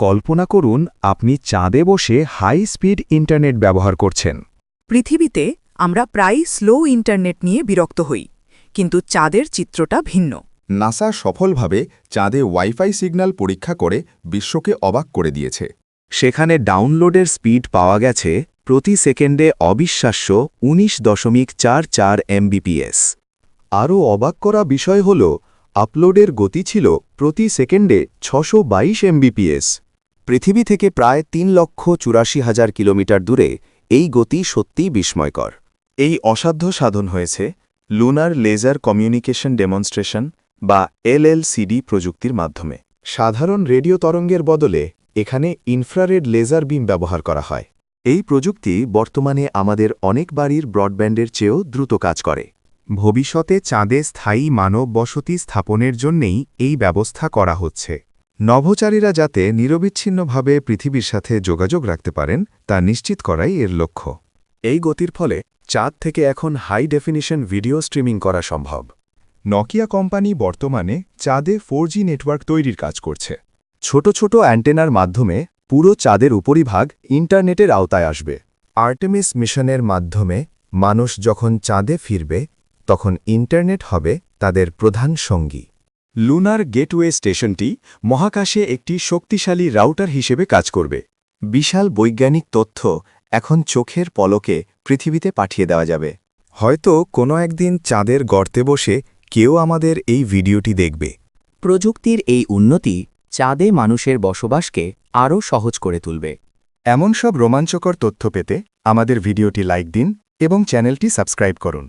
কল্পনা করুন আপনি চাঁদে বসে হাই স্পিড ইন্টারনেট ব্যবহার করছেন। পৃথিবীতে আমরা প্রায়ই স্লো ইন্টারনেট নিয়ে বিরক্ত হই, কিন্তু চাঁদের চিত্রটা ভিন্ন। নাসা সফলভাবে চাঁদে ওয়াইফাই সিগন্যাল পরীক্ষা করে বিশ্বকে অবাক করে দিয়েছে। সেখানে ডাউনলোডের স্পিড পাওয়া গেছে প্রতি সেকেন্ডে অবিশ্বাস্য 19.44 এমবিপিএস। আরও অবাক করা বিষয় হল আপলোডের গতি ছিল প্রতি সেকেন্ডে 622 এমবিপিএস। পৃথিবী থেকে প্রায় 3,84,000 কিলোমিটার দূরে এই গতি সত্যিই বিস্ময়কর। এই অসাধ্য সাধন হয়েছে লুনার লেজার কমিউনিকেশন ডেমনস্ট্রেশন বা LLCD প্রযুক্তির মাধ্যমে। সাধারণ রেডিও তরঙ্গের বদলে এখানে ইনফ্রারেড লেজার বিম ব্যবহার করা হয়। এই প্রযুক্তি বর্তমানে আমাদের অনেক বাড়ির ব্রডব্যান্ডের চেয়েও দ্রুত কাজ করে। ভবিষ্যতে চাঁদে স্থায়ী মানব বসতি স্থাপনের জন্যেই এই ব্যবস্থা করা হচ্ছে। নভোচারীরা যাতে নিরবিচ্ছিন্নভাবে পৃথিবীর সাথে যোগাযোগ রাখতে পারেন তা নিশ্চিত করাই এর লক্ষ্য। এই গতির ফলে চাঁদ থেকে এখন হাই ডেফিনিশন ভিডিও স্ট্রিমিং করা সম্ভব। নকিয়া কোম্পানি বর্তমানে চাঁদে 4G নেটওয়ার্ক তৈরির কাজ করছে। ছোট ছোট অ্যান্টেনার মাধ্যমে পুরো চাঁদের উপরিভাগ ইন্টারনেটের আওতায় আসবে। আর্টেমিস মিশনের মাধ্যমে মানুষ যখন চাঁদে ফিরবে তখন ইন্টারনেট হবে তাদের প্রধান সঙ্গী। লুনার গেটওয়ে স্টেশনটি মহাকাশে একটি শক্তিশালী রাউটার হিসেবে কাজ করবে। বিশাল বৈজ্ঞানিক তথ্য এখন চোখের পলকে পৃথিবীতে পাঠিয়ে দেওয়া যাবে। হয়তো কোনো একদিন চাঁদের গর্তে বসে কেউ আমাদের এই ভিডিওটি দেখবে। প্রযুক্তির এই উন্নতি চাঁদে মানুষের বসবাসকে আরও সহজ করে তুলবে। এমন সব রোমাঞ্চকর তথ্য পেতে আমাদের ভিডিওটি লাইক দিন এবং চ্যানেলটি সাবস্ক্রাইব করুন।